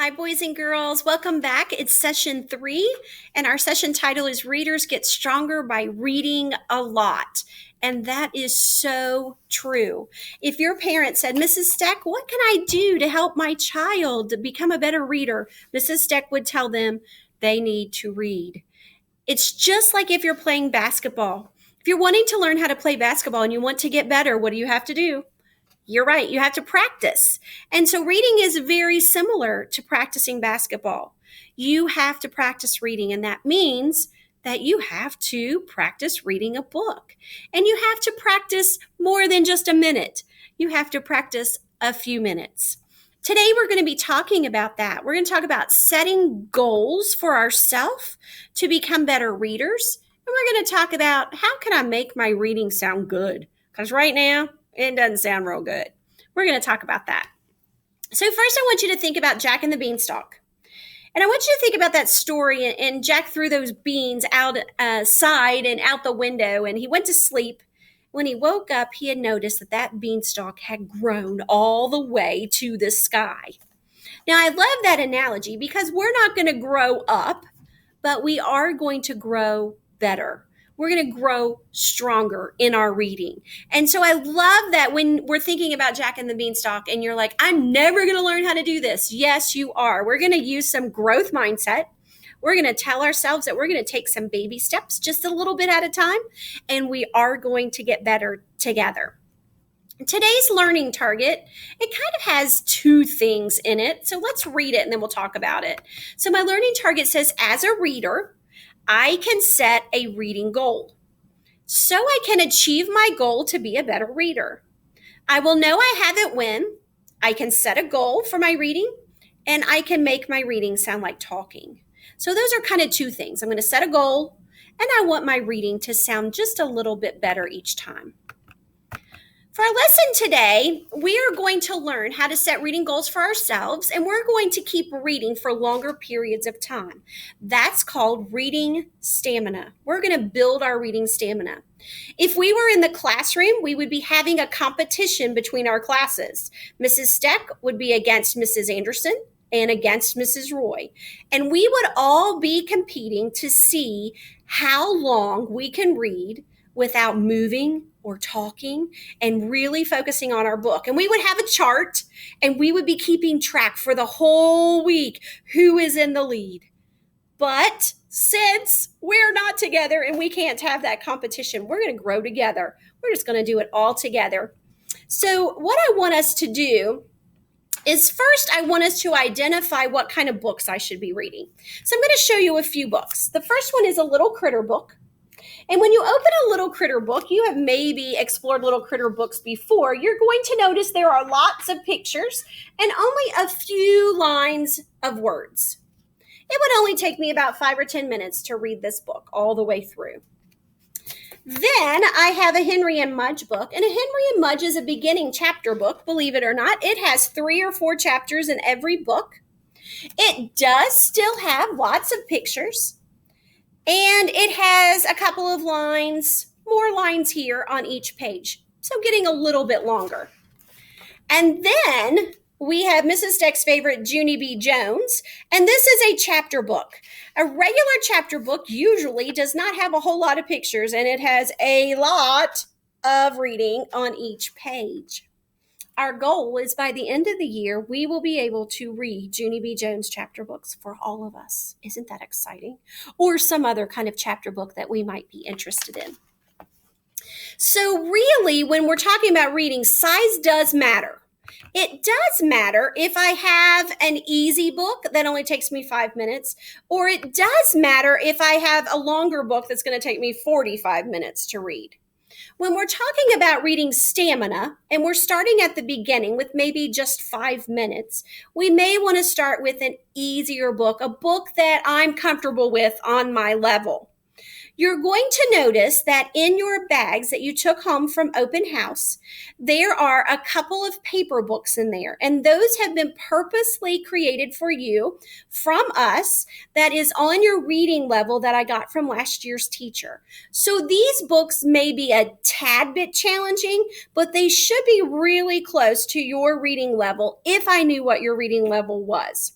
Hi, boys and girls. Welcome back. It's session 3, and our session title is Readers Get Stronger by Reading a Lot. And that is so true. If your parent said, Mrs. Steck, what can I do to help my child become a better reader? Mrs. Steck would tell them they need to read. It's just like if you're playing basketball. If you're wanting to learn how to play basketball and you want to get better, what do you have to do? You're right. You have to practice. And so reading is very similar to practicing basketball. You have to practice reading, and that means that you have to practice reading a book. And you have to practice more than just a minute. You have to practice a few minutes. Today, we're going to be talking about that. We're going to talk about setting goals for ourselves to become better readers. And we're going to talk about how can I make my reading sound good? Because right now, it doesn't sound real good. We're going to talk about that. So first, I want you to think about Jack and the Beanstalk. And I want you to think about that story. And Jack threw those beans outside and out the window, and he went to sleep. When he woke up, he had noticed that that beanstalk had grown all the way to the sky. Now, I love that analogy because we're not going to grow up, but we are going to grow better. We're going to grow stronger in our reading. And so I love that when we're thinking about Jack and the Beanstalk and you're like, I'm never going to learn how to do this. Yes, you are. We're going to use some growth mindset. We're going to tell ourselves that we're going to take some baby steps just a little bit at a time, and we are going to get better together. Today's learning target, it kind of has 2 things in it. So let's read it and then we'll talk about it. So my learning target says, as a reader, I can set a reading goal so I can achieve my goal to be a better reader. I will know I haven't when I can set a goal for my reading, and I can make my reading sound like talking. So those are kind of 2 things. I'm going to set a goal, and I want my reading to sound just a little bit better each time. For our lesson today, we are going to learn how to set reading goals for ourselves, and we're going to keep reading for longer periods of time. That's called reading stamina. We're going to build our reading stamina. If we were in the classroom, we would be having a competition between our classes. Mrs. Steck would be against Mrs. Anderson and against Mrs. Roy. And we would all be competing to see how long we can read without moving or talking and really focusing on our book. And we would have a chart and we would be keeping track for the whole week who is in the lead. But since we're not together and we can't have that competition, we're going to grow together. We're just going to do it all together. So what I want us to do is first, I want us to identify what kind of books I should be reading. So I'm going to show you a few books. The first one is a Little Critter book. And when you open a Little Critter book, you have maybe explored Little Critter books before. You're going to notice there are lots of pictures and only a few lines of words. It would only take me about 5 or 10 minutes to read this book all the way through. Then I have a Henry and Mudge book, and a Henry and Mudge is a beginning chapter book, believe it or not. It has 3 or 4 chapters in every book. It does still have lots of pictures, and it has a couple of lines, more lines here on each page, so getting a little bit longer. And then we have Mrs. Steck's favorite, Junie B. Jones, and this is a chapter book. A regular chapter book usually does not have a whole lot of pictures, and it has a lot of reading on each page. Our goal is by the end of the year, we will be able to read Junie B. Jones chapter books for all of us. Isn't that exciting? Or some other kind of chapter book that we might be interested in. So really, when we're talking about reading, size does matter. It does matter if I have an easy book that only takes me 5 minutes, or it does matter if I have a longer book that's going to take me 45 minutes to read. When we're talking about reading stamina, and we're starting at the beginning with maybe just 5 minutes, we may want to start with an easier book, a book that I'm comfortable with on my level. You're going to notice that in your bags that you took home from open house, there are a couple of paper books in there, and those have been purposely created for you from us that is on your reading level that I got from last year's teacher. So these books may be a tad bit challenging, but they should be really close to your reading level if I knew what your reading level was.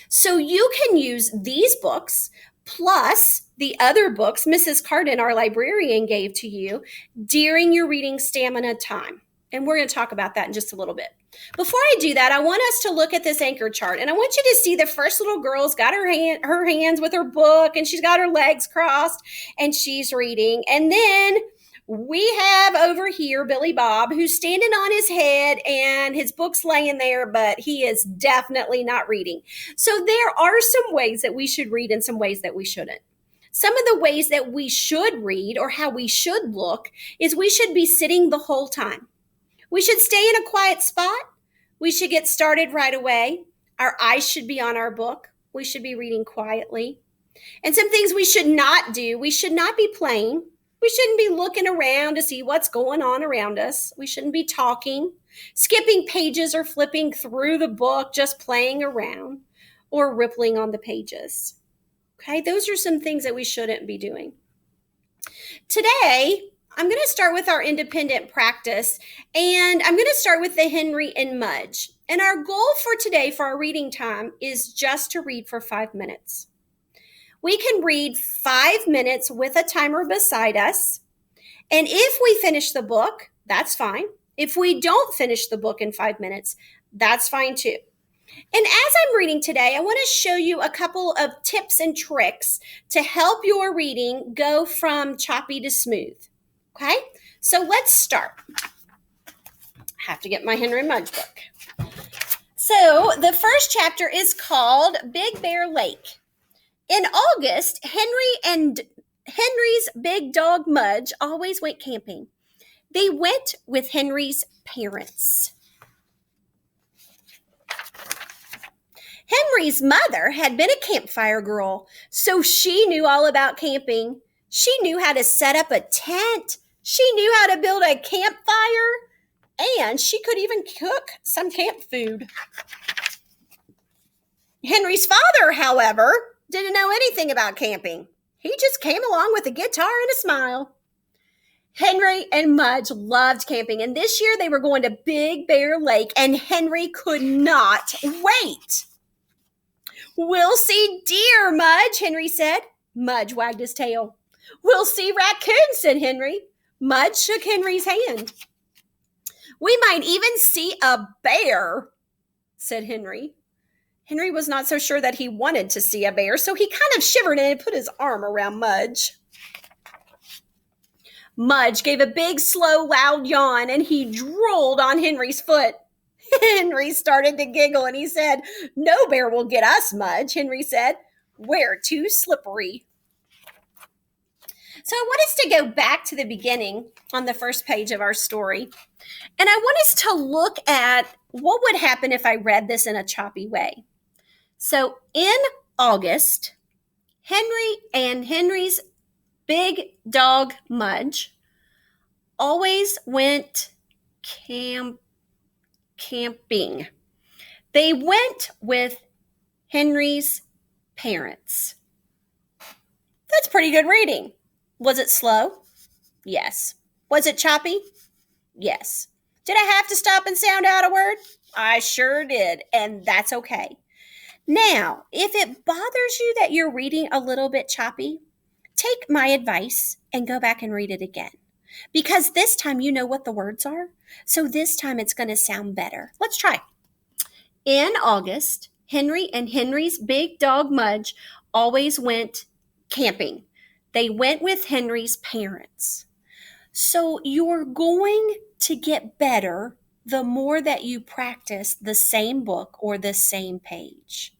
So you can use these books plus the other books Mrs. Carden, our librarian, gave to you during your reading stamina time. And we're going to talk about that in just a little bit. Before I do that, I want us to look at this anchor chart. And I want you to see the first little girl's got her hands with her book, and she's got her legs crossed, and she's reading. And then we have over here Billy Bob, who's standing on his head and his book's laying there, but he is definitely not reading. So there are some ways that we should read and some ways that we shouldn't. Some of the ways that we should read or how we should look is we should be sitting the whole time. We should stay in a quiet spot. We should get started right away. Our eyes should be on our book. We should be reading quietly. And some things we should not do. We should not be playing. We shouldn't be looking around to see what's going on around us. We shouldn't be talking, skipping pages, or flipping through the book, just playing around or rippling on the pages. Okay, those are some things that we shouldn't be doing. Today, I'm going to start with our independent practice, and I'm going to start with the Henry and Mudge. And our goal for today for our reading time is just to read for 5 minutes. We can read 5 minutes with a timer beside us. And if we finish the book, that's fine. If we don't finish the book in 5 minutes, that's fine too. And as I'm reading today, I want to show you a couple of tips and tricks to help your reading go from choppy to smooth. Okay, so let's start. I have to get my Henry Mudge book. So the first chapter is called Big Bear Lake. In August, Henry and Henry's big dog Mudge always went camping. They went with Henry's parents. Henry's mother had been a campfire girl, so she knew all about camping. She knew how to set up a tent. She knew how to build a campfire, and she could even cook some camp food. Henry's father, however, didn't know anything about camping. He just came along with a guitar and a smile. Henry and Mudge loved camping, and this year they were going to Big Bear Lake, and Henry could not wait. "We'll see deer, Mudge," Henry said. Mudge wagged his tail. "We'll see raccoons," said Henry. Mudge shook Henry's hand. "We might even see a bear," said Henry. Henry was not so sure that he wanted to see a bear, so he kind of shivered and put his arm around Mudge. Mudge gave a big, slow, loud yawn, and he drooled on Henry's foot. Henry started to giggle, and he said, "No bear will get us, Mudge," Henry said. "We're too slippery." So I want us to go back to the beginning on the first page of our story. And I want us to look at what would happen if I read this in a choppy way. So in August, Henry and Henry's big dog Mudge always went camping. They went with Henry's parents. That's pretty good reading. Was it slow? Yes. Was it choppy? Yes. Did I have to stop and sound out a word? I sure did, and that's okay. Now, if it bothers you that you're reading a little bit choppy, take my advice and go back and read it again. Because this time you know what the words are, so this time it's going to sound better. Let's try. In August, Henry and Henry's big dog Mudge always went camping. They went with Henry's parents. So you're going to get better the more that you practice the same book or the same page.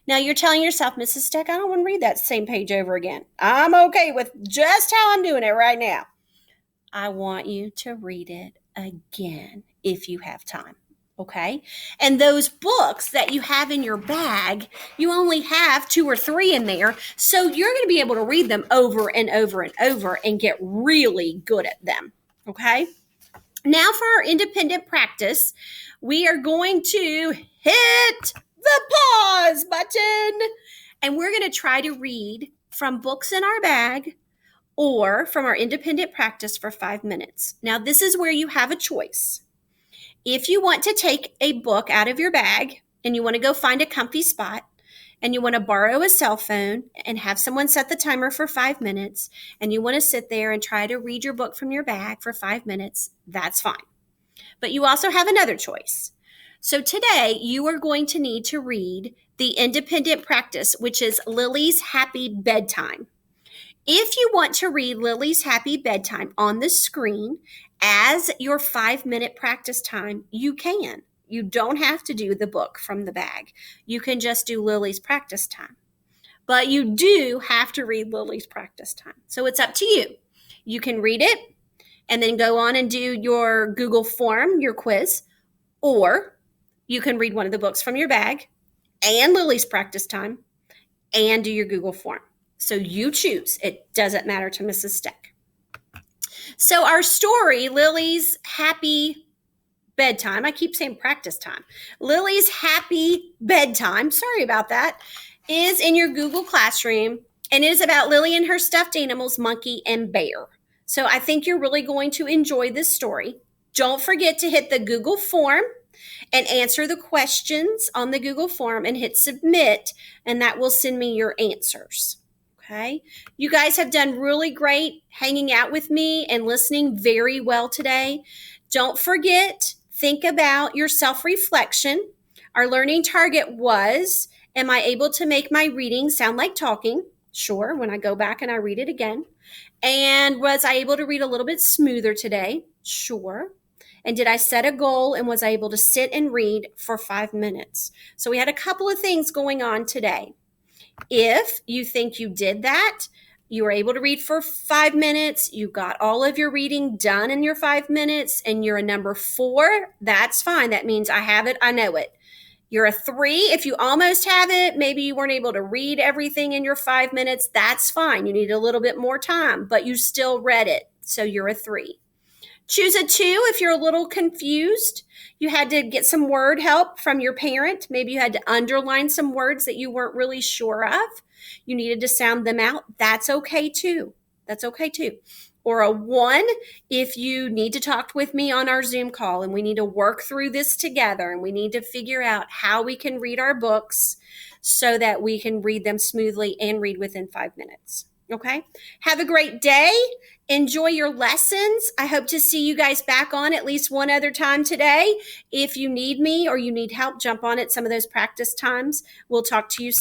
Now you're telling yourself, "Mrs. Steck, I don't want to read that same page over again. I'm okay with just how I'm doing it right now." I want you to read it again if you have time. Okay? And those books that you have in your bag, you only have 2 or 3 in there. So you're going to be able to read them over and over and over and get really good at them. Okay? Now for our independent practice, we are going to hit the pause button. And we're going to try to read from books in our bag or from our independent practice for 5 minutes. Now this is where you have a choice. If you want to take a book out of your bag and you want to go find a comfy spot, and you want to borrow a cell phone and have someone set the timer for 5 minutes, and you want to sit there and try to read your book from your bag for 5 minutes, that's fine. But you also have another choice. So today you are going to need to read the independent practice, which is Lily's Happy Bedtime. If you want to read Lily's Happy Bedtime on the screen as your 5-minute practice time, you can. You don't have to do the book from the bag. You can just do Lily's practice time. But you do have to read Lily's practice time. So it's up to you. You can read it and then go on and do your Google form, your quiz, or you can read one of the books from your bag and Lily's practice time and do your Google form. So you choose. It doesn't matter to Mrs. Steck. So our story, Lily's Happy Bedtime, I keep saying practice time. Lily's Happy Bedtime, sorry about that, is in your Google Classroom, and it is about Lily and her stuffed animals, Monkey and Bear. So I think you're really going to enjoy this story. Don't forget to hit the Google form and answer the questions on the Google form and hit submit, and that will send me your answers. Okay. You guys have done really great hanging out with me and listening very well today. Don't forget, think about your self-reflection. Our learning target was, am I able to make my reading sound like talking? Sure, when I go back and I read it again. And was I able to read a little bit smoother today? Sure. And did I set a goal and was I able to sit and read for 5 minutes? So we had a couple of things going on today. If you think you did that, you were able to read for 5 minutes, you got all of your reading done in your 5 minutes, and you're a number 4, that's fine. That means I have it, I know it. You're a 3. If you almost have it, maybe you weren't able to read everything in your 5 minutes, that's fine. You need a little bit more time, but you still read it, so you're a 3. Choose a 2 if you're a little confused. You had to get some word help from your parent. Maybe you had to underline some words that you weren't really sure of. You needed to sound them out. That's okay too. That's okay too. Or a 1 if you need to talk with me on our Zoom call and we need to work through this together and we need to figure out how we can read our books so that we can read them smoothly and read within 5 minutes. Okay. Have a great day. Enjoy your lessons. I hope to see you guys back on at least one other time today. If you need me or you need help, jump on at some of those practice times. We'll talk to you soon.